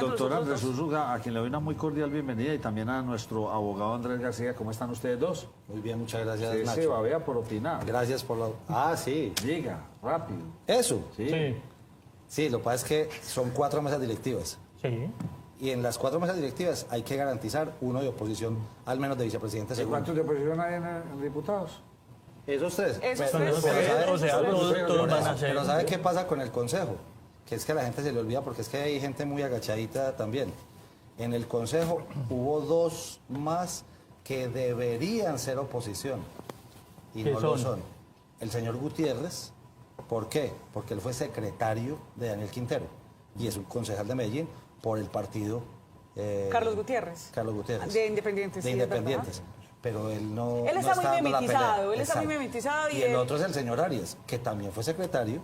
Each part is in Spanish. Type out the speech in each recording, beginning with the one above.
Doctor Andrés Úsuga, a quien le doy una muy cordial bienvenida, y también a nuestro abogado Andrés García. ¿Cómo están ustedes dos? Muy bien, muchas gracias, Sí, Nacho. se babea por opinar. Gracias por la... Ah, sí. Diga, rápido. ¿Eso? Sí. Sí, lo que pasa es que son 4 mesas directivas. Sí. Y en las 4 mesas directivas hay que garantizar uno de oposición, al menos de vicepresidente ¿Y segundo. cuántos de oposición hay en diputados? Esos 3. Esos Pero, tres. ¿sabe? O sea, todos van a ser. Pero ¿sabe qué pasa con el Consejo? Que es que a la gente se le olvida porque es que hay gente muy agachadita también. En el Consejo hubo 2 más que deberían ser oposición y ¿Qué no lo son? son. El señor Gutiérrez, ¿por qué? Porque él fue secretario de Daniel Quintero y es un concejal de Medellín por el partido... Carlos Gutiérrez. Carlos Gutiérrez. De Independientes. De sí, es Independientes. Pero él no... Él está no muy dando la mimetizado, pelea. él está muy Exacto. mimetizado Y el otro es el señor Arias, que también fue secretario.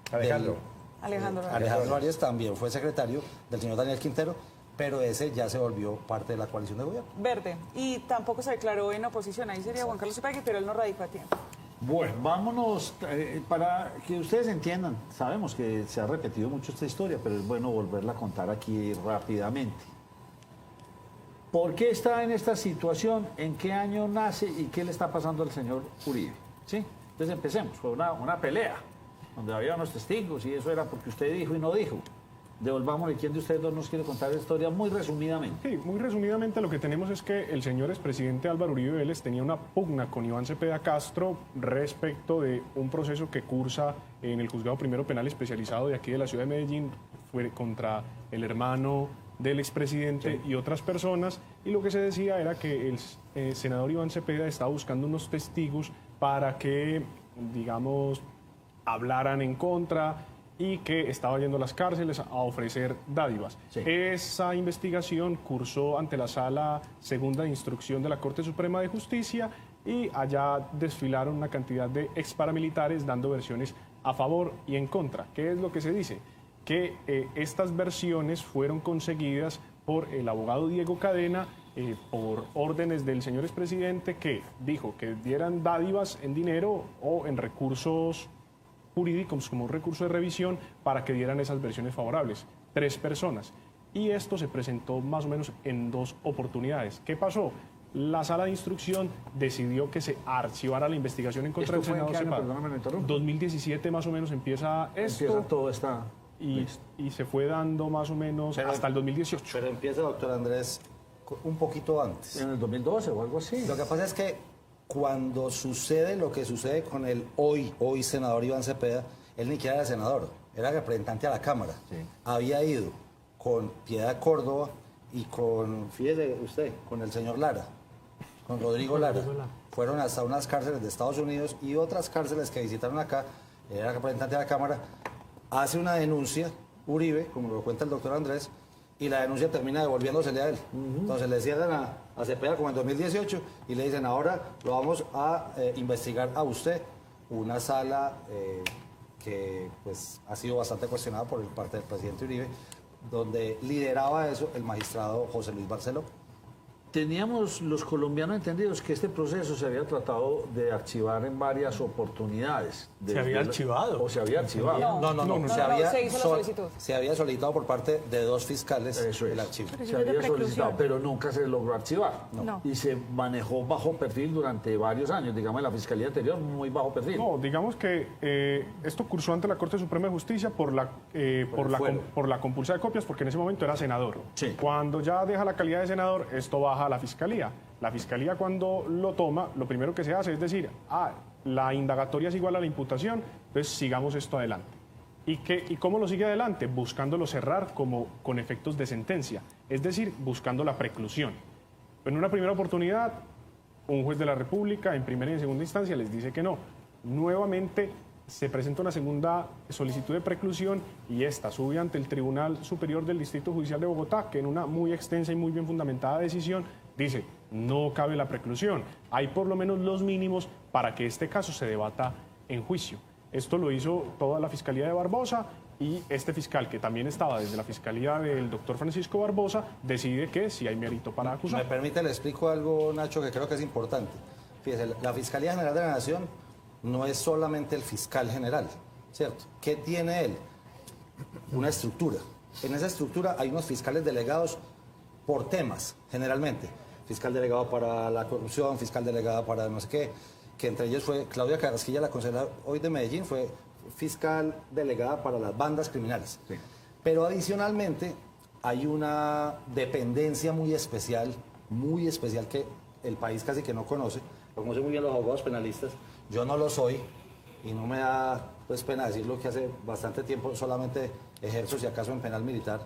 Alejandro. Alejandro. Alejandro Arias también fue secretario del señor Daniel Quintero, pero ese ya se volvió parte de la coalición de gobierno. Verde. Y tampoco se declaró en oposición. Ahí sería Juan Carlos Ipagui, pero él no radicó a tiempo. Bueno, vámonos, para que ustedes entiendan, sabemos que se ha repetido mucho esta historia, pero es bueno volverla a contar aquí rápidamente. ¿Por qué está en esta situación? ¿En qué año nace y qué le está pasando al señor Uribe? ¿Sí? Entonces empecemos, fue una pelea, donde había unos testigos y eso era porque usted dijo y no dijo. Devolvámosle, ¿quién de ustedes dos nos quiere contar la historia muy resumidamente? Sí, muy resumidamente lo que tenemos es que el señor expresidente Álvaro Uribe Vélez tenía una pugna con Iván Cepeda Castro respecto de un proceso que cursa en el Juzgado Primero Penal Especializado de aquí de la ciudad de Medellín, fue contra el hermano del expresidente y otras personas, y lo que se decía era que el senador Iván Cepeda estaba buscando unos testigos para que, digamos, hablaran en contra y que estaba yendo a las cárceles a ofrecer dádivas. Sí. Esa investigación cursó ante la Sala Segunda de Instrucción de la Corte Suprema de Justicia y allá desfilaron una cantidad de ex paramilitares dando versiones a favor y en contra. ¿Qué es lo que se dice? Que estas versiones fueron conseguidas por el abogado Diego Cadena por órdenes del señor expresidente, que dijo que dieran dádivas en dinero o en recursos jurídicos como un recurso de revisión para que dieran esas versiones favorables. 3 personas. Y esto se presentó más o menos en 2 oportunidades. ¿Qué pasó? La sala de instrucción decidió que se archivara la investigación en contra del ¿Esto fue en senador qué año? Cepeda. Perdóname, lo interrumpo. 2017 más o menos empieza esto. Empieza todo esta... Y se fue dando más o menos Pero- hasta el 2018. Pero empieza, doctor Andrés, un poquito antes. En el 2012 o algo así. Lo que pasa es que cuando sucede lo que sucede con el hoy senador Iván Cepeda, él ni siquiera era senador, era representante a la Cámara. Sí. Había ido con Piedad Córdoba y con, fíjese usted, con el señor Lara, con Rodrigo Lara. Fueron hasta unas cárceles de Estados Unidos y otras cárceles que visitaron acá, era representante de la Cámara, hace una denuncia, Uribe, como lo cuenta el doctor Andrés, y la denuncia termina devolviéndosele a él. Entonces le cierran a Cepeda como en 2018 y le dicen, ahora lo vamos a investigar a usted. Una sala que pues ha sido bastante cuestionada por parte del presidente Uribe, donde lideraba eso el magistrado José Luis Barceló. Teníamos los colombianos entendidos que este proceso se había tratado de archivar en varias oportunidades. ¿Se había archivado? O se había archivado. No, se hizo la solicitud. Se había solicitado por parte de 2 fiscales Eso es. el archivo. Pero Se eso es de había preclusión. solicitado, pero nunca se logró archivar. No. Y se manejó bajo perfil durante varios años, digamos, en la fiscalía anterior, muy bajo perfil. No, digamos que esto cursó ante la Corte Suprema de Justicia por la compulsa de copias, porque en ese momento era senador. Sí. Cuando ya deja la calidad de senador, esto baja a la Fiscalía. La Fiscalía, cuando lo toma, lo primero que se hace es decir, la indagatoria es igual a la imputación, entonces sigamos esto adelante. ¿Y cómo lo sigue adelante? Buscándolo cerrar como con efectos de sentencia, es decir, buscando la preclusión. En una primera oportunidad, un juez de la República, en primera y en segunda instancia, les dice que no. Nuevamente se presenta una segunda solicitud de preclusión y esta sube ante el Tribunal Superior del Distrito Judicial de Bogotá, que en una muy extensa y muy bien fundamentada decisión dice, no cabe la preclusión. Hay por lo menos los mínimos para que este caso se debata en juicio. Esto lo hizo toda la Fiscalía de Barbosa y este fiscal, que también estaba desde la Fiscalía del doctor Francisco Barbosa, decide que sí hay mérito para acusar. Me permite, le explico algo, Nacho, que creo que es importante. Fíjese, la Fiscalía General de la Nación no es solamente el fiscal general, ¿cierto? ¿Qué tiene él? Una estructura. en esa estructura hay unos fiscales delegados por temas, generalmente. Fiscal delegado para la corrupción, fiscal delegada para no sé qué, que entre ellos fue Claudia Carrasquilla, la consejera hoy de Medellín, fue fiscal delegada para las bandas criminales. Sí. Pero adicionalmente hay una dependencia muy especial que el país casi que no conoce. Lo conocen muy bien los abogados penalistas. Yo no lo soy y no me da pues pena decirlo que hace bastante tiempo solamente ejerzo si acaso en penal militar,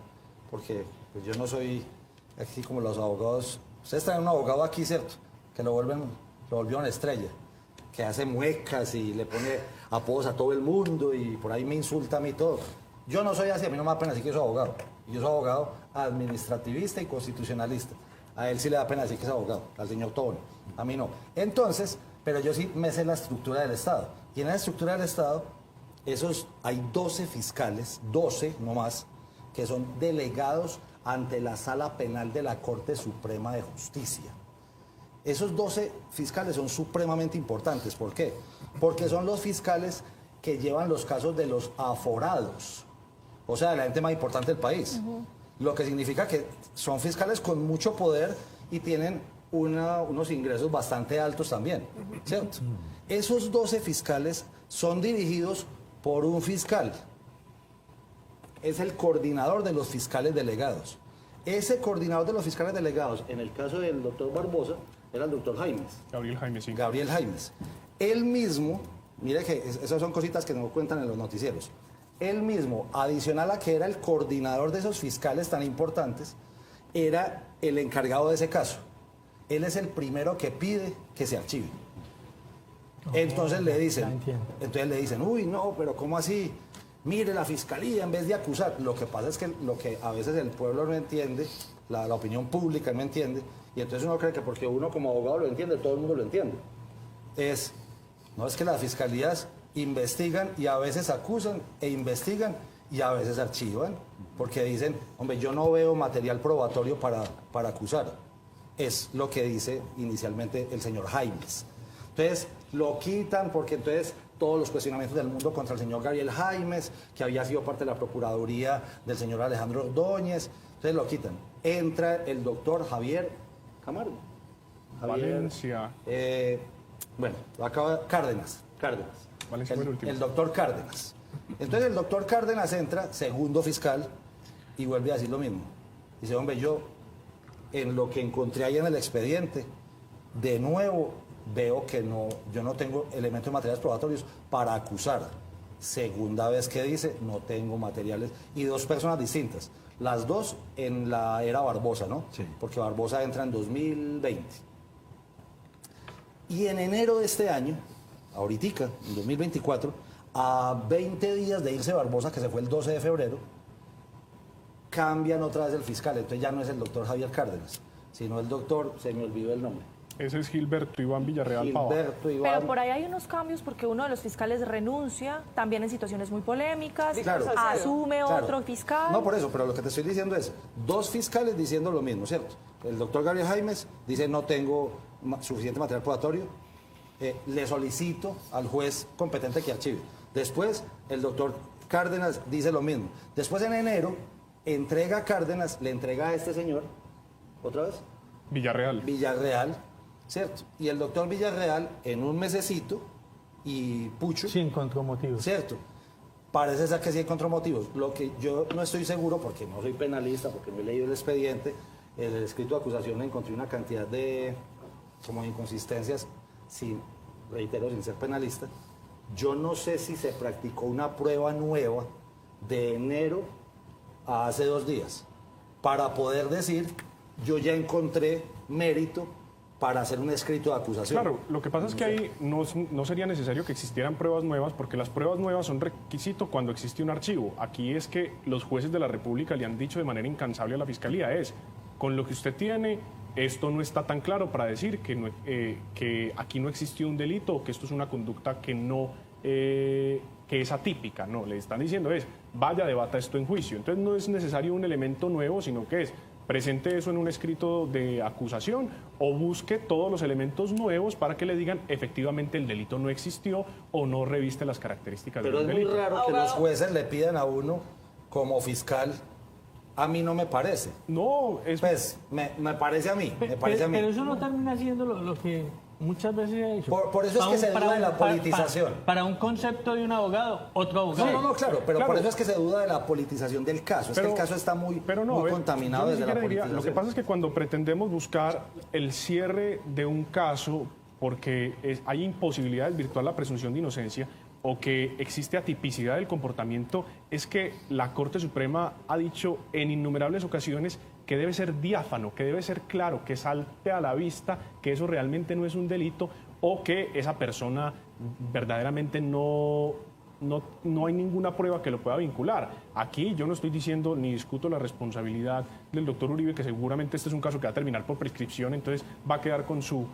porque pues, yo no soy aquí como los abogados. Ustedes traen un abogado aquí, ¿cierto? Que lo volvió una estrella, que hace muecas y le pone apodos a todo el mundo y por ahí me insulta a mí todo. Yo no soy así, a mí no me da pena decir que soy abogado. Yo soy abogado administrativista y constitucionalista. A él sí le da pena decir que es abogado, al señor Tobón. A mí no. Entonces, pero yo sí me sé la estructura del Estado. Y en la estructura del Estado, hay 12 fiscales, 12 no más, que son delegados ante la Sala Penal de la Corte Suprema de Justicia. Esos 12 fiscales son supremamente importantes. ¿Por qué? Porque son los fiscales que llevan los casos de los aforados, o sea, de la gente más importante del país. Lo que significa que son fiscales con mucho poder y tienen unos ingresos bastante altos también, ¿cierto? Esos 12 fiscales son dirigidos por un fiscal. Es el coordinador de los fiscales delegados. Ese coordinador de los fiscales delegados, en el caso del doctor Barbosa, era el doctor Jaimes. Gabriel Jaimes, sí. Gabriel Jaimes. Él mismo, mire que esas son cositas que no cuentan en los noticieros. Él mismo, adicional a que era el coordinador de esos fiscales tan importantes, era el encargado de ese caso. Él es el primero que pide que se archive. Entonces le dicen, uy, no, pero ¿cómo así? Mire, la fiscalía en vez de acusar. Lo que pasa es que lo que a veces el pueblo no entiende, la opinión pública no entiende, y entonces uno cree que porque uno como abogado lo entiende, todo el mundo lo entiende. No es que las fiscalías investigan y a veces acusan e investigan y a veces archivan, porque dicen, hombre, yo no veo material probatorio para acusar. Es lo que dice inicialmente el señor Jaimes. Entonces, lo quitan porque entonces todos los cuestionamientos del mundo contra el señor Gabriel Jaimes, que había sido parte de la Procuraduría del señor Alejandro Ordóñez, entonces lo quitan. Entra el doctor Javier Camargo. Valencia. Bueno, acaba Cárdenas. Valencia fue el último. El doctor Cárdenas. Entonces el doctor Cárdenas entra, segundo fiscal, y vuelve a decir lo mismo. Dice, hombre, yo en lo que encontré ahí en el expediente, de nuevo veo que yo no tengo elementos materiales probatorios para acusar. Segunda vez que dice, no tengo materiales. Y dos personas distintas. Las dos en la era Barbosa, ¿no? Sí. Porque Barbosa entra en 2020. Y en enero de este año, ahorita, en 2024, a 20 días de irse Barbosa, que se fue el 12 de febrero, cambian otra vez el fiscal. Entonces ya no es el doctor Javier Cárdenas, sino el doctor, se me olvidó el nombre. Ese es Gilberto Iván Villarreal Pava. Gilberto Iván. Pero por ahí hay unos cambios porque uno de los fiscales renuncia, también en situaciones muy polémicas, Claro. asume Claro. otro fiscal. No, por eso, pero lo que te estoy diciendo es, dos fiscales diciendo lo mismo, ¿cierto? El doctor Gabriel Jaimes dice, no tengo suficiente material probatorio, le solicito al juez competente que archive. Después, el doctor Cárdenas dice lo mismo. Después, en enero, entrega a Cárdenas, le entrega a este señor, ¿otra vez? Villarreal, ¿cierto? Y el doctor Villarreal, en un mesecito, y pucho. Sin contramotivos. ¿Cierto? Parece ser que sí hay contramotivos. Lo que yo no estoy seguro, porque no soy penalista, porque no he leído el expediente, el escrito de acusación encontré una cantidad de como inconsistencias, reitero, sin ser penalista. Yo no sé si se practicó una prueba nueva de enero a hace 2 días para poder decir, yo ya encontré mérito para hacer un escrito de acusación. Claro, lo que pasa es que ahí no sería necesario que existieran pruebas nuevas, porque las pruebas nuevas son requisito cuando existe un archivo. Aquí es que los jueces de la República le han dicho de manera incansable a la Fiscalía, con lo que usted tiene, esto no está tan claro para decir que aquí no existió un delito o que esto es una conducta que es atípica. No, le están diciendo vaya, debata esto en juicio. Entonces no es necesario un elemento nuevo, sino que presente eso en un escrito de acusación o busque todos los elementos nuevos para que le digan efectivamente el delito no existió o no reviste las características Pero del delito. Pero es muy raro que los jueces le pidan a uno como fiscal A mí no me parece. No, Pues, me parece a mí, me parece a mí. Pero eso no termina siendo lo que muchas veces he dicho. Por eso es que se duda de la politización. Para un concepto de un abogado, otro abogado. No, claro, pero Claro. por eso es que se duda de la politización del caso. Es que el caso está muy contaminado yo ni desde la siquiera diría, politización. lo que pasa es que cuando pretendemos buscar el cierre de un caso porque hay imposibilidad de desvirtuar la presunción de inocencia o que existe atipicidad del comportamiento, es que la Corte Suprema ha dicho en innumerables ocasiones que debe ser diáfano, que debe ser claro, que salte a la vista que eso realmente no es un delito o que esa persona verdaderamente no hay ninguna prueba que lo pueda vincular. Aquí yo no estoy diciendo ni discuto la responsabilidad del doctor Uribe, que seguramente este es un caso que va a terminar por prescripción, entonces va a quedar con su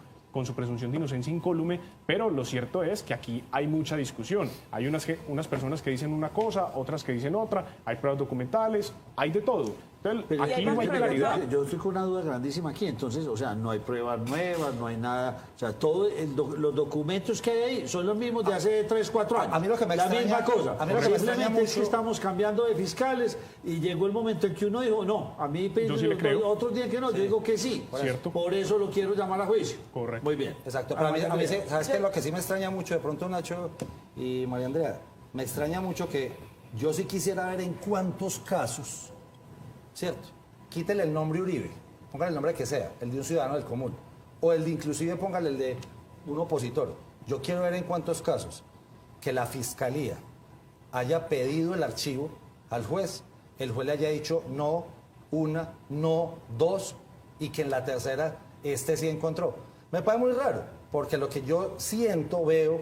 presunción de inocencia incólume, pero lo cierto es que aquí hay mucha discusión. Hay unas personas que dicen una cosa, otras que dicen otra, hay pruebas documentales, hay de todo. Entonces, Pero aquí no hay claridad. Yo estoy con una duda grandísima aquí, entonces, o sea, no hay pruebas nuevas, no hay nada, o sea, todos los documentos que hay ahí son los mismos de hace 3, 4 años. A mí lo que me la extraña- misma cosa. a mí lo que me extraña Simplemente es que mucho- estamos cambiando de fiscales y llegó el momento en que uno dijo, no, a mí Yo sí le creo. otros días que no, yo digo que sí. Cierto. Por eso lo quiero llamar a juicio. Correcto. Muy bien. Exacto, pero a mí ¿sabes qué? Lo que sí me extraña mucho, de pronto Nacho y María Andrea, me extraña mucho que yo sí quisiera ver en cuántos casos, ¿cierto? Quítele el nombre Uribe, póngale el nombre que sea, el de un ciudadano del común, o el de inclusive póngale el de un opositor. Yo quiero ver en cuántos casos que la fiscalía haya pedido el archivo al juez, el juez le haya dicho no una, no dos, y que en la tercera sí encontró. Me parece muy raro, porque lo que yo siento, veo,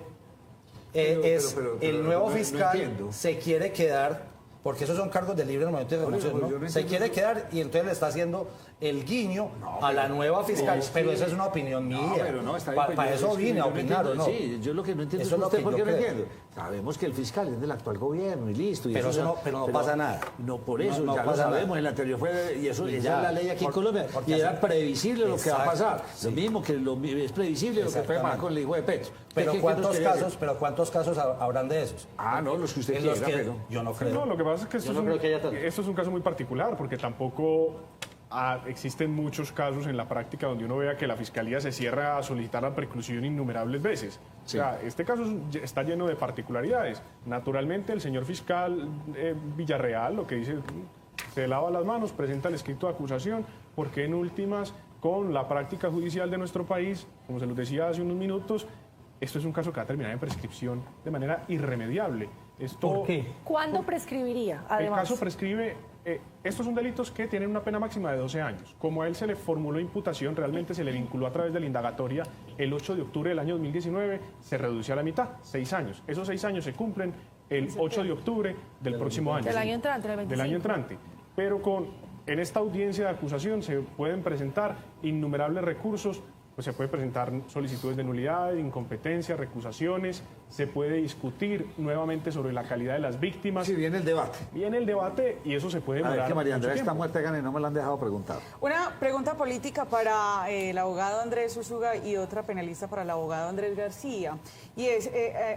pero el nuevo no fiscal entiendo. se quiere quedar, porque esos son cargos de libre momento de Por eso, remoción, yo ¿no? no Se entiendo quiere quedar y entonces le está haciendo el guiño a la nueva fiscal, pero esa es una opinión mía. No, pero no, está bien. Para pues, yo- eso es que vine yo a no opinar, ¿o entiendo, no? Sí, yo lo que no entiendo Eso es es lo usted que por yo qué no creo. entiendo. Sabemos que el fiscal es del actual gobierno y listo. Y Pero eso eso no pasa nada. No, por eso, No ya lo pasa sabemos. nada. En el anterior fue, y eso Y esa ya, es la ley aquí en Colombia. porque Y era así- previsible lo que va a pasar. Exacto, Lo sí. mismo que es previsible lo que puede pasar con el hijo de Petro. Pero ¿Qué nos ¿cuántos quería decir? ¿cuántos casos habrán de esos? Ah, no, los que usted En los quiera, que pero... yo no creo. No, lo que pasa es que Yo no creo que haya tanto. esto es un caso muy particular, porque tampoco existen muchos casos en la práctica donde uno vea que la fiscalía se cierra a solicitar la preclusión innumerables veces. Sí. O sea, este caso está lleno de particularidades. Naturalmente, el señor fiscal Villarreal lo que dice, se lava las manos, presenta el escrito de acusación, porque en últimas, con la práctica judicial de nuestro país, como se los decía hace unos minutos, esto es un caso que va a terminar en prescripción de manera irremediable. Esto, ¿Por qué? ¿Cuándo prescribiría, el además? caso prescribe, estos son delitos que tienen una pena máxima de 12 años. Como a él se le formuló imputación, realmente se le vinculó a través de la indagatoria el 8 de octubre del año 2019, se redució a la mitad, 6 años. Esos 6 años se cumplen el 8 de octubre del próximo año. Del año entrante, del 25. Del año entrante. Pero en esta audiencia de acusación se pueden presentar innumerables recursos. Pues se puede presentar solicitudes de nulidad, incompetencia, recusaciones, se puede discutir nuevamente sobre la calidad de las víctimas. Sí, viene el debate. Viene el debate y eso se puede A demorar. ver, que María mucho Andrea está tiempo. muerta, Gane, no me la han dejado preguntar. Una pregunta política para el abogado Andrés Usuga y otra penalista para el abogado Andrés García. Y es,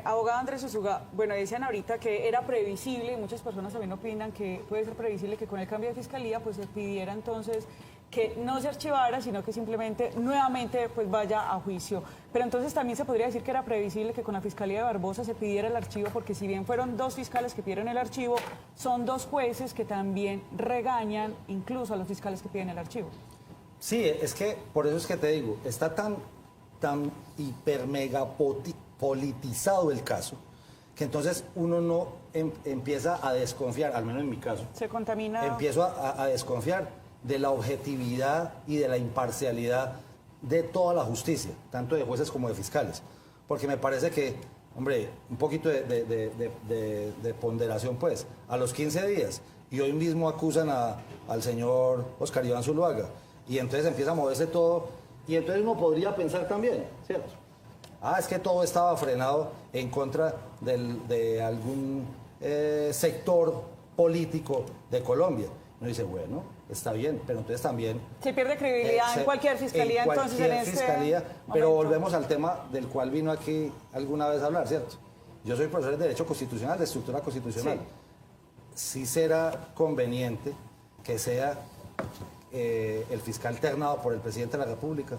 abogado Andrés Usuga, bueno, decían ahorita que era previsible, y muchas personas también opinan que puede ser previsible que con el cambio de fiscalía pues se pidiera entonces que no se archivara, sino que simplemente nuevamente pues vaya a juicio. Pero entonces también se podría decir que era previsible que con la Fiscalía de Barbosa se pidiera el archivo, porque si bien fueron 2 fiscales que pidieron el archivo, son 2 jueces que también regañan incluso a los fiscales que piden el archivo. Sí, es que por eso es que te digo, está tan hiper mega politizado el caso, que entonces uno no empieza a desconfiar, al menos en mi caso. Se contamina. Empiezo a desconfiar de la objetividad y de la imparcialidad de toda la justicia, tanto de jueces como de fiscales. Porque me parece que, hombre, un poquito de ponderación, pues, a los 15 días, y hoy mismo acusan al señor Oscar Iván Zuluaga, y entonces empieza a moverse todo, y entonces uno podría pensar también, ¿cierto? Es que todo estaba frenado en contra de algún sector político de Colombia. Uno dice, bueno, está bien, pero entonces también... Se pierde credibilidad en cualquier fiscalía, entonces en este fiscalía, pero momento. volvemos al tema del cual vino aquí alguna vez a hablar, ¿cierto? Yo soy profesor de Derecho Constitucional, de Estructura Constitucional. Sí será conveniente que sea el fiscal ternado por el presidente de la República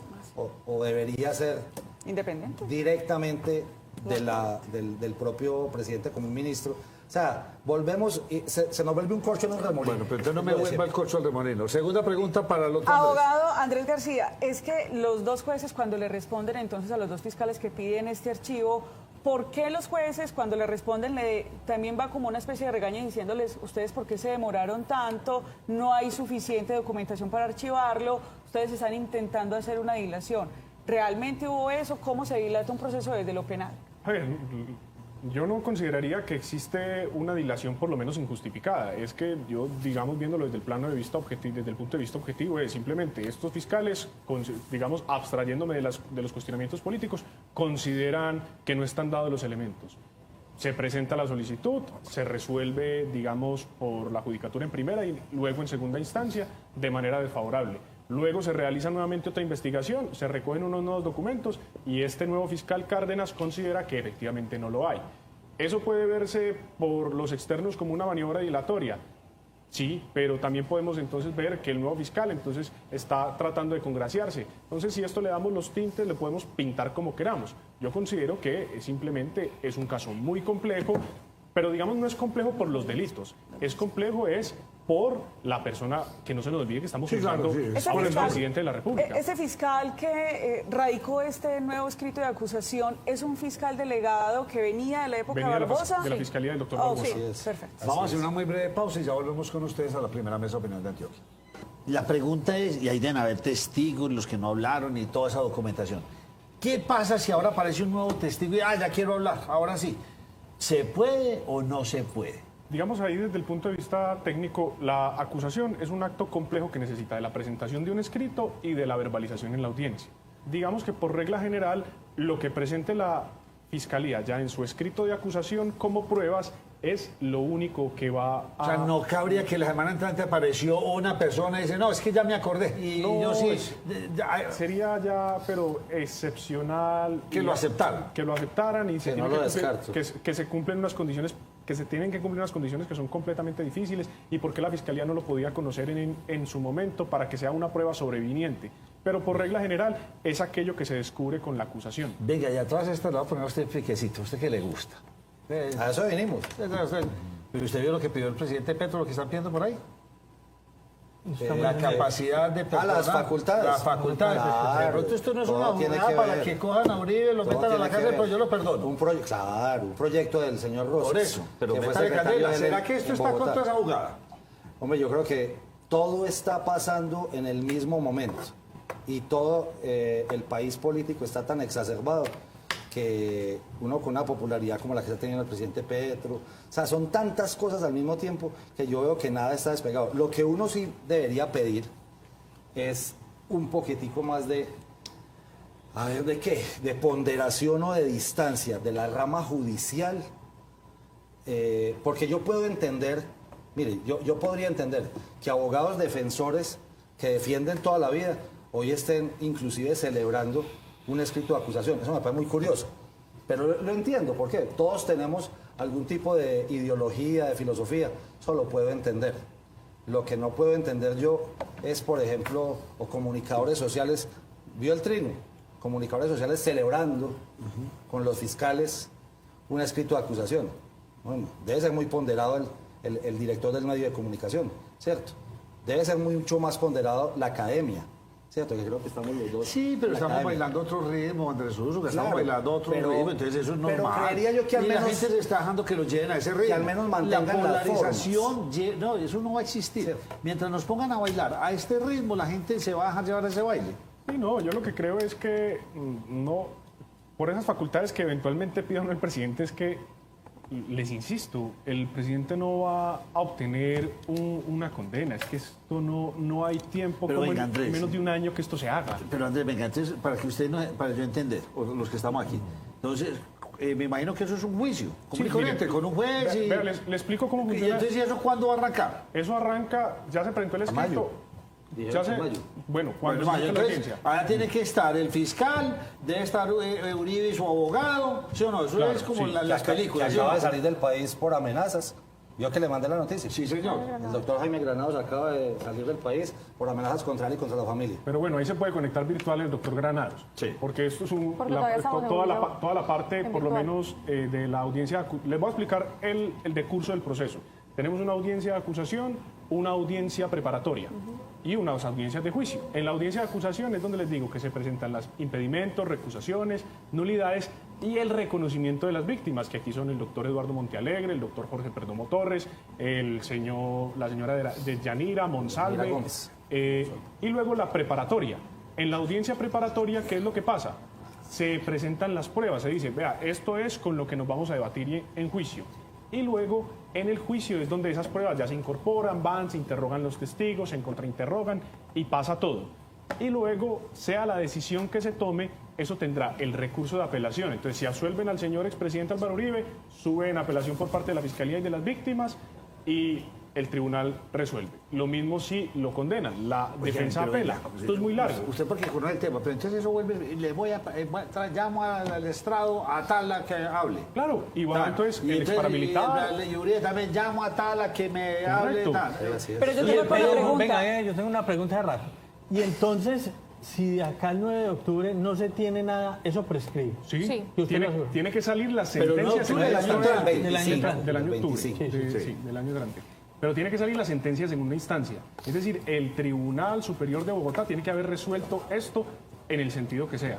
o debería ser Independiente. directamente del propio presidente como un ministro. O sea, volvemos, y se nos vuelve un corcho en un remolino. Bueno, pero entonces no me vuelva el corcho al remolino. Segunda pregunta para el otro. Abogado Andrés García, es que los dos jueces cuando le responden entonces a los dos fiscales que piden este archivo, ¿por qué los jueces cuando le responden también va como una especie de regaño diciéndoles, ustedes por qué se demoraron tanto, no hay suficiente documentación para archivarlo, ustedes están intentando hacer una dilación? ¿Realmente hubo eso? ¿Cómo se dilata un proceso desde lo penal? A ver, yo no consideraría que existe una dilación por lo menos injustificada. Es que yo, digamos, viéndolo desde el plano de vista objetivo, desde el punto de vista objetivo, es simplemente estos fiscales, digamos, abstrayéndome de los cuestionamientos políticos, consideran que no están dados los elementos. Se presenta la solicitud, se resuelve, digamos, por la judicatura en primera y luego en segunda instancia de manera desfavorable. Luego se realiza nuevamente otra investigación, se recogen unos nuevos documentos y este nuevo fiscal Cárdenas considera que efectivamente no lo hay. ¿Eso puede verse por los externos como una maniobra dilatoria? Sí, pero también podemos entonces ver que el nuevo fiscal entonces está tratando de congraciarse. Entonces, si esto le damos los tintes, le podemos pintar como queramos. Yo considero que simplemente es un caso muy complejo, pero digamos no es complejo por los delitos, es complejo por la persona, que no se nos olvide que estamos juzgando a un presidente de la República. Ese fiscal que radicó este nuevo escrito de acusación es un fiscal delegado que venía de la época de Barbosa. De la fiscalía del doctor Oh, Barbosa. sí, perfecto. Vamos a hacer una muy breve pausa y ya volvemos con ustedes a la primera mesa de opinión de Antioquia. La pregunta es, y ahí deben haber testigos, los que no hablaron y toda esa documentación. ¿Qué pasa si ahora aparece un nuevo testigo y, ya quiero hablar, ahora sí? ¿Se puede o no se puede? Digamos ahí desde el punto de vista técnico, la acusación es un acto complejo que necesita de la presentación de un escrito y de la verbalización en la audiencia. Digamos que por regla general, lo que presente la Fiscalía ya en su escrito de acusación como pruebas es lo único que va a... O sea, no cabría que la semana entrante apareció una persona y dice, no, es que ya me acordé. Y No, yo sí. Sería ya, pero excepcional. Que lo aceptaran. Que lo aceptaran y Que no lo descarto. que se cumplen unas condiciones, que se tienen que cumplir unas condiciones que son completamente difíciles y por qué la Fiscalía no lo podía conocer en su momento para que sea una prueba sobreviniente. Pero por regla general es aquello que se descubre con la acusación. Venga, y atrás de este lado poner a usted piquecito, ¿a usted qué le gusta? A eso venimos. Pero usted vio lo que pidió el presidente Petro, lo que están pidiendo por ahí. Está muy La bien. capacidad de personal, las facultades. Las facultades. Claro, De pronto esto no es todo una tiene jugada que para ver. que cojan a Uribe, lo Todo metan a la tiene que cárcel, ver. pero yo lo perdono. Un proyecto del señor Rosas. Por eso, pero que fue métale secretario candela. de ¿Será ley que esto en está Bogotá. contra esa jugada? Hombre, yo creo que todo está pasando en el mismo momento y todo el país político está tan exacerbado que uno con una popularidad como la que está teniendo el presidente Petro, o sea, son tantas cosas al mismo tiempo que yo veo que nada está despegado. Lo que uno sí debería pedir es un poquitico más de, a ver, ¿de qué? De ponderación o de distancia de la rama judicial, porque yo puedo entender, mire, yo podría entender que abogados defensores que defienden toda la vida hoy estén inclusive celebrando un escrito de acusación. Eso me parece muy curioso, pero lo entiendo, ¿por qué? Todos tenemos algún tipo de ideología, de filosofía, eso lo puedo entender. Lo que no puedo entender yo es, por ejemplo, o comunicadores sociales, vio el trino, comunicadores sociales celebrando con los fiscales un escrito de acusación. Bueno, debe ser muy ponderado el director del medio de comunicación, ¿cierto? Debe ser mucho más ponderado la academia, ¿cierto? Que creo que estamos los dos. Sí, pero la estamos academia. bailando otro ritmo, Andrés Uso, que estamos Claro, bailando otro pero- ritmo, entonces eso es pero normal. creería yo que al y menos- la gente se está dejando que lo lleven a ese ritmo. al menos mantengan la las polarización, no, eso no va a existir. Sí. Mientras nos pongan a bailar a este ritmo, la gente se va a dejar llevar a ese baile. Sí, no, yo lo que creo es que no, por esas facultades que eventualmente pida uno el presidente, es que, les insisto, el presidente no va a obtener una condena, es que esto no hay tiempo, Pero como venga, en Andrés. menos de un año que esto se haga. Pero Andrés, venga, entonces, para que usted, para yo entender, o los que estamos aquí, entonces, me imagino que eso es un juicio, común y mire, corriente, con un juez y... Vea, le explico cómo Y funciona. entonces, ¿y eso cuándo va a arrancar? Eso arranca, ya se presentó el A mayo. escrito. Dijeron que en mayo. Bueno, cuando Bueno, se presente la entonces, audiencia. ahora tiene que estar el fiscal, debe estar Uribe y su abogado, ¿sí o no? Eso Claro, es como sí. las Que películas. ¿sí o acaba no? de salir del país por amenazas. ¿Vio que le mandé la noticia? Sí, señor. El doctor Jaime Granados acaba de salir del país por amenazas contra él y contra la familia. Pero bueno, ahí se puede conectar virtual el doctor Granados. Sí. Porque esto es Porque todavía estamos en virtual. toda la parte, En por lo virtual. menos, de la audiencia. Les voy a explicar el decurso del proceso. Tenemos una audiencia de acusación, una audiencia preparatoria y unas audiencias de juicio. En la audiencia de acusación es donde les digo que se presentan los impedimentos, recusaciones, nulidades y el reconocimiento de las víctimas, que aquí son el doctor Eduardo Montealegre, el doctor Jorge Perdomo Torres, la señora de Yanira Monsalve, Yanira Gómez. y luego la preparatoria. En la audiencia preparatoria, ¿qué es lo que pasa? Se presentan las pruebas, se dice, vea, esto es con lo que nos vamos a debatir en juicio. Y luego, en el juicio es donde esas pruebas ya se incorporan, van, se interrogan los testigos, se contrainterrogan y pasa todo. Y luego, sea la decisión que se tome, eso tendrá el recurso de apelación. Entonces, si absuelven al señor expresidente Álvaro Uribe, sube en apelación por parte de la Fiscalía y de las víctimas y el tribunal resuelve. Lo mismo si lo condenan, la defensa pero apela. venga, Esto es muy largo. Usted porque conoce el tema, pero entonces eso vuelve, le voy a, llamo al estrado a tal a que hable. Claro, y bueno, entonces Y el exparamilitar... y Uribe también llamo a tal a que me hable. Correcto. Tal. Pero yo Y tengo una pregunta. venga, yo tengo una pregunta de rato. Y entonces, si de acá al 9 de octubre no se tiene nada, eso prescribe. Sí, Sí. Tiene que salir la Pero no sentencia octubre según del la año historia entrante. del año octubre. 25. Sí, del año entrante. Pero tiene que salir la sentencia en segunda instancia. Es decir, el Tribunal Superior de Bogotá tiene que haber resuelto esto en el sentido que sea.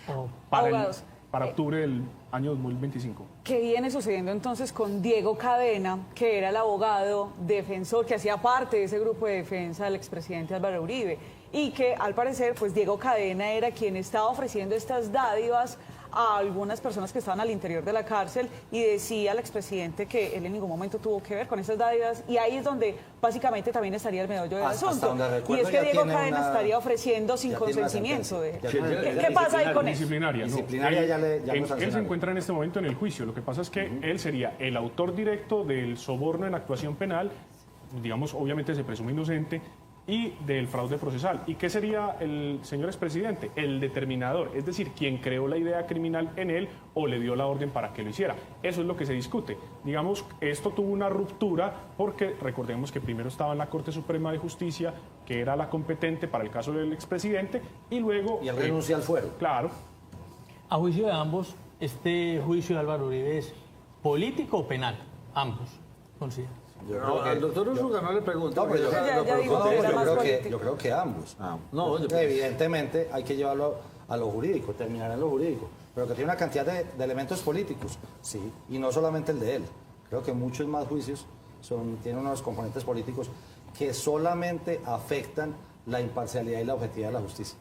Oh. Abogados. Para octubre del año 2025. ¿Qué viene sucediendo entonces con Diego Cadena, que era el abogado defensor que hacía parte de ese grupo de defensa del expresidente Álvaro Uribe? Y que al parecer, pues Diego Cadena era quien estaba ofreciendo estas dádivas a algunas personas que estaban al interior de la cárcel y decía al expresidente que él en ningún momento tuvo que ver con esas dádivas y ahí es donde básicamente también estaría el meollo del Hasta asunto. donde Y recuerdo es que ya Diego tiene Cadena una- estaría ofreciendo sin ya tiene una consentimiento de... sentencia. Ya tiene ¿Qué pasa ahí con eso? Disciplinaria, no. Disciplinaria ya le- ya Él lo se sancionaron. encuentra en este momento en el juicio. Lo que pasa es que él sería el autor directo del soborno en actuación penal, digamos, obviamente se presume inocente, y del fraude procesal. ¿Y qué sería el señor expresidente? El determinador, es decir, quien creó la idea criminal en él o le dio la orden para que lo hiciera. Eso es lo que se discute. Digamos, esto tuvo una ruptura porque recordemos que primero estaba en la Corte Suprema de Justicia, que era la competente para el caso del expresidente, y luego... Y él renuncia al fuero. Claro. A juicio de ambos, este juicio de Álvaro Uribe es político o penal. Ambos, considero. No, al doctor Usuga no le pregunto. No, pero yo, Ya dijo no, que era yo más creo político. yo creo que ambos. No, oye, pues, Evidentemente hay que llevarlo a lo jurídico, terminar en lo jurídico, pero que tiene una cantidad de elementos políticos, sí, y no solamente el de él. Creo que muchos más juicios tienen unos componentes políticos que solamente afectan la imparcialidad y la objetividad de la justicia.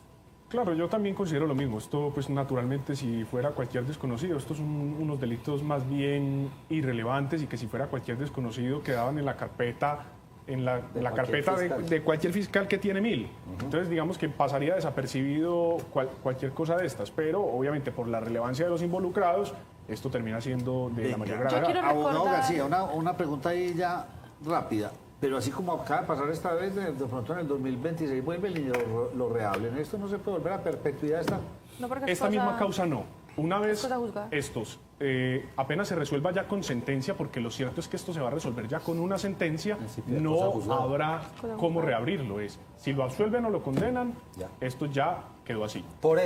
Claro, yo también considero lo mismo. Esto, pues naturalmente, si fuera cualquier desconocido, estos son unos delitos más bien irrelevantes y que si fuera cualquier desconocido quedaban en la carpeta, en la cualquier carpeta fiscal. de cualquier fiscal que tiene 1000. Entonces, digamos que pasaría desapercibido cualquier cosa de estas, pero obviamente por la relevancia de los involucrados, esto termina siendo de la mayor Yo gravedad. quiero abogado recordar- García, una pregunta ahí ya rápida. Pero así como acaba de pasar esta vez, de pronto en el 2026 vuelven y lo rehablen. ¿Esto no se puede volver a perpetuidad? No, porque es Esta cosa- misma causa no. Una vez cosa juzgada. estos apenas se resuelva ya con sentencia, porque lo cierto es que esto se va a resolver ya con una sentencia, Principio de no cosa juzgada. habrá Cosa cómo juzgada. reabrirlo. Si lo absuelven o lo condenan, Ya. esto ya quedó así. Por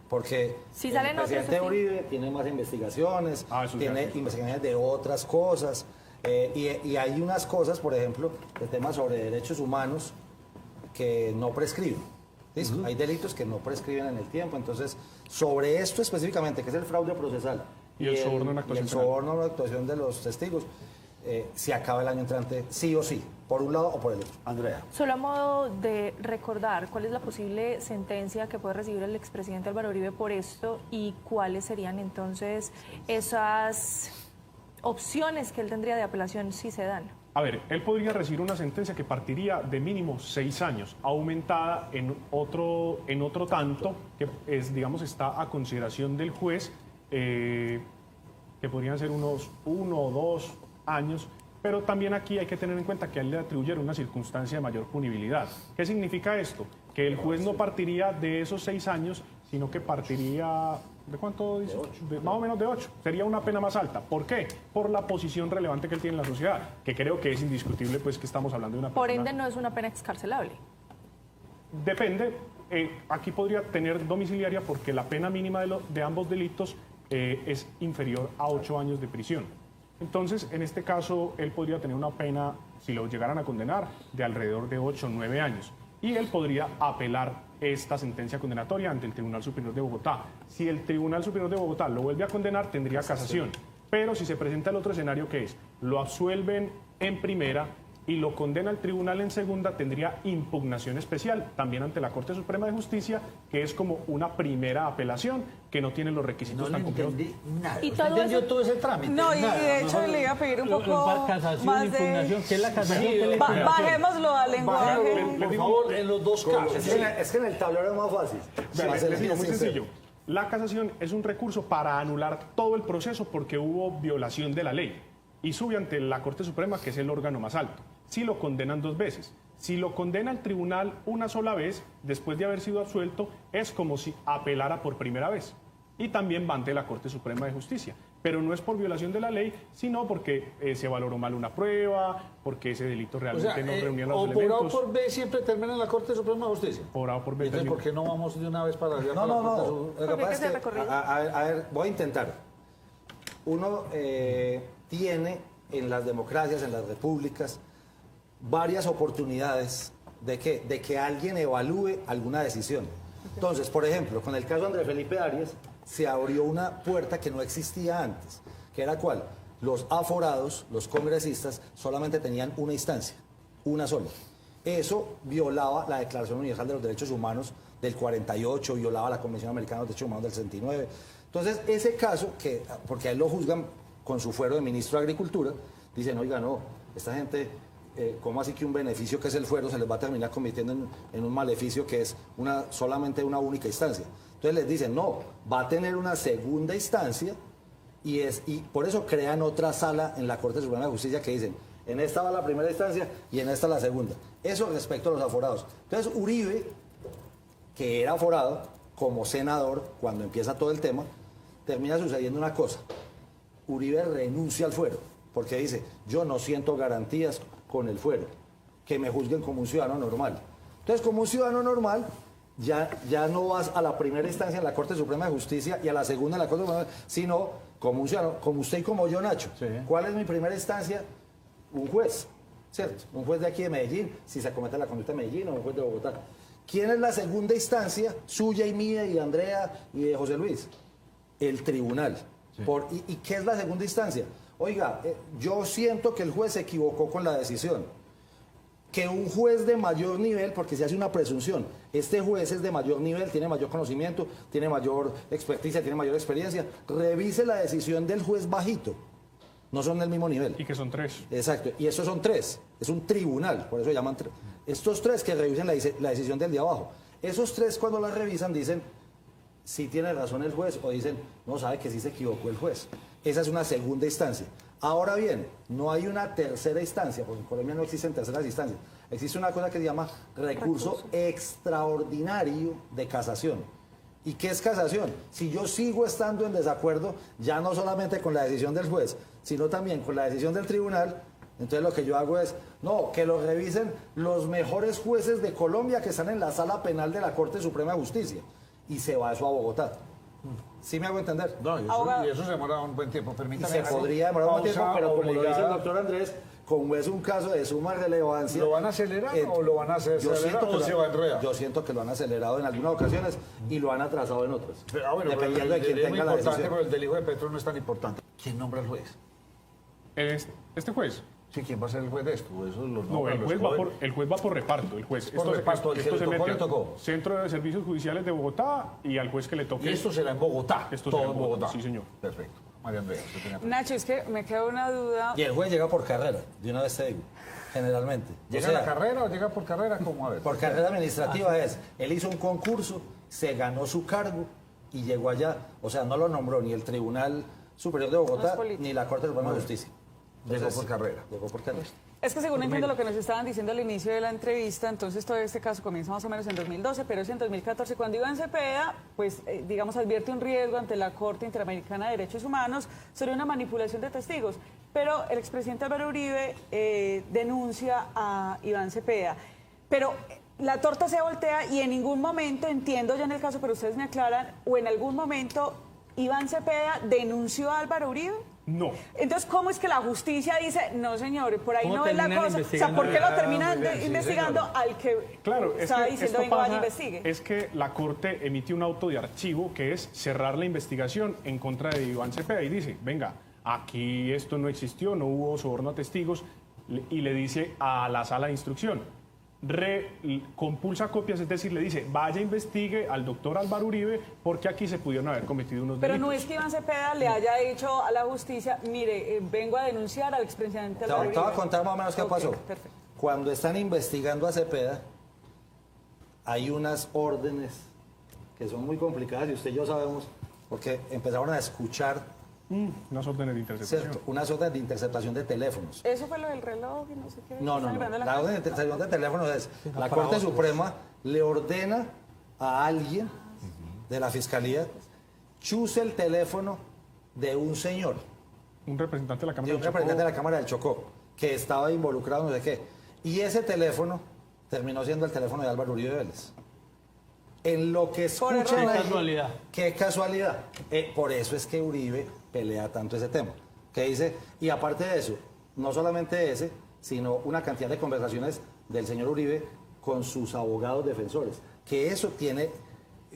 porque Si el salen otros, presidente sí. Uribe tiene más investigaciones, Ah, eso tiene ya, sí. investigaciones de otras cosas, y hay unas cosas, por ejemplo, de temas sobre derechos humanos que no prescriben. ¿Listo? Hay delitos que no prescriben en el tiempo, entonces, sobre esto específicamente, que es el fraude procesal Y el soborno en actuación y el penal. soborno en actuación de los testigos, se acaba el año entrante sí o sí, por un lado o por el otro. Andrea. Solo a modo de recordar cuál es la posible sentencia que puede recibir el expresidente Álvaro Uribe por esto y cuáles serían entonces esas opciones que él tendría de apelación si se dan. A ver, él podría recibir una sentencia que partiría de mínimo 6 años, aumentada en otro tanto, que es, digamos, está a consideración del juez, que podrían ser unos 1 o 2 años, pero también aquí hay que tener en cuenta que a él le atribuyeron una circunstancia de mayor punibilidad. ¿Qué significa esto? Que el juez no partiría de esos 6 años, sino que partiría ¿De cuánto dice? Más o menos de 8. Sería una pena más alta. ¿Por qué? Por la posición relevante que él tiene en la sociedad, que creo que es indiscutible, pues, que estamos hablando de una Por persona... ende, no es una pena excarcelable. Depende. Aquí podría tener domiciliaria porque la pena mínima de ambos delitos es inferior a 8 años de prisión. Entonces, en este caso, él podría tener una pena, si lo llegaran a condenar, de alrededor de 8 o 9 años. Y él podría apelar esta sentencia condenatoria ante el Tribunal Superior de Bogotá. Si el Tribunal Superior de Bogotá lo vuelve a condenar, tendría casación. Pero si se presenta el otro escenario, que es, lo absuelven en primera y lo condena el tribunal en segunda, tendría impugnación especial también ante la Corte Suprema de Justicia, que es como una primera apelación que no tiene los requisitos tan complejos. Nada. Y ¿Usted todo entendió eso- todo ese trámite? No, y Nada. de hecho le iba a pedir un poco Casación, más impugnación. de... ¿Qué es la casación? ¿Qué es la impugnación? Bajémoslo al lenguaje. Por favor, en los dos casos. Es que en el tablero es más fácil. Vean, Para ser les digo, muy sincero. sencillo. La casación es un recurso para anular todo el proceso porque hubo violación de la ley y sube ante la Corte Suprema, que es el órgano más alto. Si lo condenan 2 veces. Si lo condena el tribunal una sola vez, después de haber sido absuelto, es como si apelara por primera vez. Y también va ante la Corte Suprema de Justicia. Pero no es por violación de la ley, sino porque se valoró mal una prueba, porque ese delito O realmente sea, no reunía los o por A o elementos. por B siempre termina en la Corte Suprema de Justicia. Por A o por B. Entonces, ¿por qué no vamos de una vez para allá? No, para no, la Corte no. Suprema? Lo que Porque pasa hay es que que, hacer recorrido. a ver, voy a intentar. Uno tiene en las democracias, en las repúblicas, varias oportunidades de que alguien evalúe alguna decisión. Entonces, por ejemplo, con el caso de Andrés Felipe Arias, se abrió una puerta que no existía antes, que era ¿cuál? Los aforados, los congresistas, solamente tenían una instancia, una sola. Eso violaba la Declaración Universal de los Derechos Humanos del 48, violaba la Convención Americana de los Derechos Humanos del 69. Entonces, ese caso, porque a él lo juzgan con su fuero de ministro de Agricultura, dicen, oiga, no, esta gente, ¿cómo así que un beneficio que es el fuero se les va a terminar convirtiendo en un maleficio que es solamente una única instancia? Entonces les dicen, no, va a tener una segunda instancia y por eso crean otra sala en la Corte Suprema de Justicia que dicen, en esta va la primera instancia y en esta la segunda. Eso respecto a los aforados. Entonces Uribe, que era aforado como senador, cuando empieza todo el tema, termina sucediendo una cosa. Uribe renuncia al fuero, porque dice, yo no siento garantías con el fuero, que me juzguen como un ciudadano normal. Entonces, como un ciudadano normal, ya no vas a la primera instancia en la Corte Suprema de Justicia y a la segunda en la Corte Suprema, sino como un ciudadano, como usted y como yo, Nacho. Sí. ¿Cuál es mi primera instancia? Un juez, ¿cierto? Un juez de aquí de Medellín, si se comete la conducta de Medellín, o un juez de Bogotá. ¿Quién es la segunda instancia suya y mía y de Andrea y de José Luis? El tribunal. Sí. ¿Y qué es la segunda instancia? Oiga, yo siento que el juez se equivocó con la decisión. Que un juez de mayor nivel, porque se hace una presunción, este juez es de mayor nivel, tiene mayor conocimiento, tiene mayor experticia, tiene mayor experiencia, revise la decisión del juez bajito. No son del mismo nivel. Y que son 3. Exacto, y estos son 3, es un tribunal, por eso llaman 3. Estos 3 que revisen la decisión del de abajo. Esos 3 cuando la revisan dicen, si tiene razón el juez, o dicen, no, sabe que sí se equivocó el juez. Esa es una segunda instancia. Ahora bien, no hay una tercera instancia, porque en Colombia no existen terceras instancias. Existe una cosa que se llama recurso extraordinario de casación. ¿Y qué es casación? Si yo sigo estando en desacuerdo, ya no solamente con la decisión del juez, sino también con la decisión del tribunal, entonces lo que yo hago es, no, que lo revisen los mejores jueces de Colombia que están en la sala penal de la Corte Suprema de Justicia. Y se va eso a Bogotá. ¿Sí me hago entender? No, y eso se demora un buen tiempo. Y Permítame. se podría demorar un tiempo, pausa pero como lo dice el obligada. doctor Andrés, como es un caso de suma relevancia... ¿Lo van a acelerar o lo van a hacer acelerar o se va a enredar? Yo siento que lo han acelerado en algunas ocasiones y lo han atrasado en otras. Pero, bueno, dependiendo de quién es muy tenga la importante, decisión. pero el del hijo de Petro no es tan importante. ¿Quién nombra al juez? Este juez. Sí, ¿quién va a ser el juez de esto? Eso lo No, nombran el los juez, va jóvenes. por, el juez va por reparto. El juez. Por reparto, el que le se tocó, mete le tocó. al Centro de Servicios Judiciales de Bogotá y al juez que le toque. Y esto será en Bogotá. Esto todo será en Bogotá. Sí, señor. Perfecto. María Andrea, usted tenía... Nacho, es que me queda una duda. Y el juez llega por carrera, de una vez te digo, generalmente. ¿Llega O sea, a la carrera o llega por carrera? ¿Cómo? A ver. por carrera administrativa es, él hizo un concurso, se ganó su cargo y llegó allá. O sea, no lo nombró ni el Tribunal Superior de No Bogotá es político. ni la Corte Suprema de Justicia. Llegó por carrera. Llegó por carrera. Es que según entiendo lo que nos estaban diciendo al inicio de la entrevista, entonces todo este caso comienza más o menos en 2012, pero es en 2014 cuando Iván Cepeda, pues digamos, advierte un riesgo ante la Corte Interamericana de Derechos Humanos sobre una manipulación de testigos. Pero el expresidente Álvaro Uribe denuncia a Iván Cepeda. Pero la torta se voltea y en ningún momento, entiendo ya en el caso, pero ustedes me aclaran, o en algún momento Iván Cepeda denunció a Álvaro Uribe. No. Entonces, ¿cómo es que la justicia dice, no, señores, por ahí no es la cosa? O sea, ¿por qué lo terminan investigando al que estaba diciendo, venga, vaya, investigue? Es que la Corte emite un auto de archivo que es cerrar la investigación en contra de Iván Cepeda y dice, venga, aquí esto no existió, no hubo soborno a testigos, y le dice a la sala de instrucción, compulsa copias, es decir, le dice, vaya, investigue al doctor Álvaro Uribe porque aquí se pudieron haber cometido unos delitos. Pero no es que Iván Cepeda le haya dicho a la justicia, mire, vengo a denunciar al expresidente Álvaro Uribe. Te voy a contar más o menos qué pasó. Perfecto. Cuando están investigando a Cepeda, hay unas órdenes que son muy complicadas y usted y yo sabemos, porque empezaron a escuchar, Unas órdenes de interceptación. ¿cierto?, unas órdenes de interceptación de teléfonos. Eso fue lo del reloj y no sé qué. No. ¿Están grabando La orden de interceptación de teléfonos es, la Corte Suprema le ordena a alguien de la Fiscalía chuse el teléfono de un señor, Un representante de la Cámara de un del Chocó. representante de la Cámara del Chocó, que estaba involucrado no sé qué. Y ese teléfono terminó siendo el teléfono de Álvaro Uribe Vélez. En lo que escuchan Qué ahí- casualidad. Qué casualidad. Por eso es que Uribe pelea tanto ese tema. Que dice, y aparte de eso, no solamente ese, sino una cantidad de conversaciones del señor Uribe con sus abogados defensores. Que eso tiene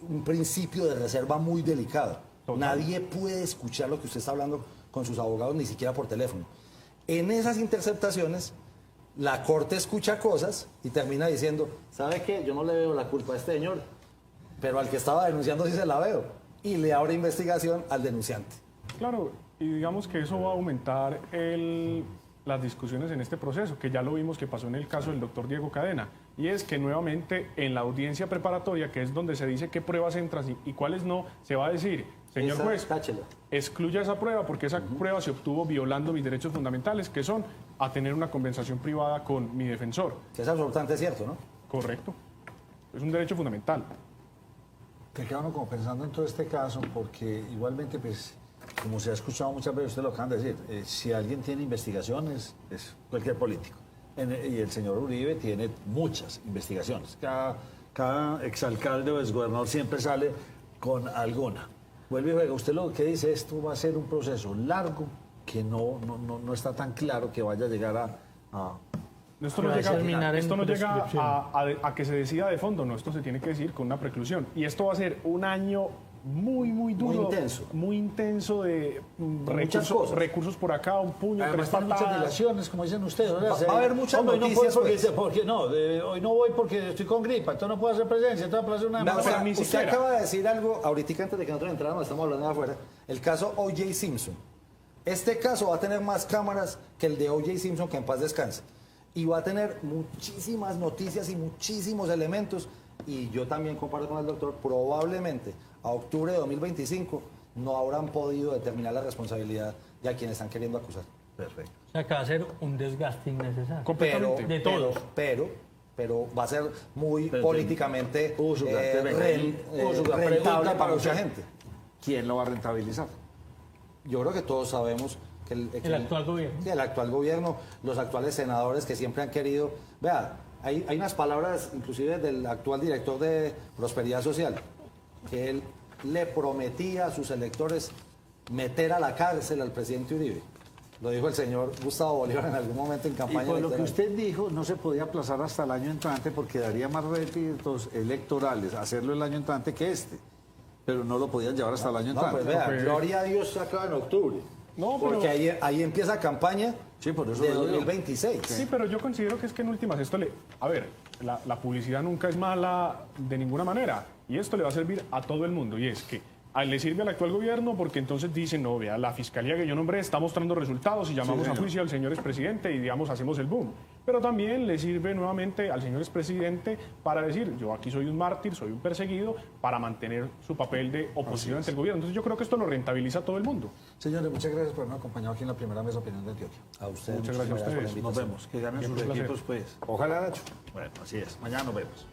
un principio de reserva muy delicado. Total. Nadie puede escuchar lo que usted está hablando con sus abogados, ni siquiera por teléfono. En esas interceptaciones, la Corte escucha cosas y termina diciendo, ¿sabe qué? Yo no le veo la culpa a este señor, pero al que estaba denunciando sí se la veo. Y le abre investigación al denunciante. Claro, y digamos que eso va a aumentar las discusiones en este proceso, que ya lo vimos que pasó en el caso del doctor Diego Cadena, y es que nuevamente en la audiencia preparatoria, que es donde se dice qué pruebas entran y cuáles no, se va a decir, señor Esa, juez, táchela. excluya esa prueba porque esa prueba se obtuvo violando mis derechos fundamentales, que son a tener una conversación privada con mi defensor. Que es absolutamente cierto, ¿no? Correcto. Es un derecho fundamental. Te queda uno como pensando en todo este caso, porque igualmente, pues, como se ha escuchado muchas veces, usted lo acaban de decir, si alguien tiene investigaciones, es cualquier político. Y el señor Uribe tiene muchas investigaciones. Cada exalcalde o exgobernador siempre sale con alguna. Vuelve y juega. Usted lo que dice, esto va a ser un proceso largo que no está tan claro que vaya a llegar a Esto Que no va a llega, terminar en esto no llega prescripción. a que se decida de fondo, no, esto se tiene que decir con una preclusión. Y esto va a ser un año muy duro. Muy intenso de muchas cosas. recursos por acá, un puño, Además, tres tiene muchas patadas. dilaciones, como dicen ustedes. ¿verdad? Va a haber muchas Hombre, noticias, no, pues. hoy no voy porque estoy con gripa, entonces no puedo hacer presencia, entonces puedo hacer una O sea, ni usted siquiera. acaba de decir algo, ahorita antes de que nosotros entráramos, estamos hablando de afuera, el caso O.J. Simpson. Este caso va a tener más cámaras que el de O.J. Simpson, que en paz descanse. Y va a tener muchísimas noticias y muchísimos elementos. Y yo también comparto con el doctor, probablemente a octubre de 2025 no habrán podido determinar la responsabilidad de a quienes están queriendo acusar. Perfecto. O sea, que va a ser un desgaste innecesario. Completamente. De todos. Pero va a ser muy Pero, políticamente Úsuga, venga, Úsuga, rentable pregunta para mucha usted. gente. ¿Quién lo va a rentabilizar? Yo creo que todos sabemos que El actual gobierno. Sí, el actual gobierno, los actuales senadores que siempre han querido... Vea, hay unas palabras inclusive del actual director de Prosperidad Social, que él le prometía a sus electores meter a la cárcel al presidente Uribe. Lo dijo el señor Gustavo Bolívar en algún momento en Y campaña por lo que electoral. usted dijo, no se podía aplazar hasta el año entrante porque daría más réditos electorales hacerlo el año entrante que este. Pero no lo podían llevar hasta el año No, entrante. pues vea, pues- gloria a Dios se acaba en octubre. No, pero- porque ahí empieza campaña Sí, por eso de lo digo. 2026. Sí, pero yo considero que es que en últimas esto le... A ver, la publicidad nunca es mala de ninguna manera. Y esto le va a servir a todo el mundo. Y es que le sirve al actual gobierno porque entonces dicen, no, vea, la fiscalía que yo nombré está mostrando resultados y llamamos a juicio al señor expresidente y, digamos, hacemos el boom. pero también le sirve nuevamente al señor expresidente para decir, yo aquí soy un mártir, soy un perseguido, para mantener su papel de oposición ante el gobierno. Entonces yo creo que esto lo rentabiliza a todo el mundo. Señores, muchas gracias por habernos acompañado aquí en la primera mesa opinión de Antioquia. A ustedes, Muchas gracias a ustedes. por la invitación. Nos vemos, que ganen sus Siempre un placer. equipos, pues. Ojalá, Nacho. Bueno, así es. Mañana nos vemos.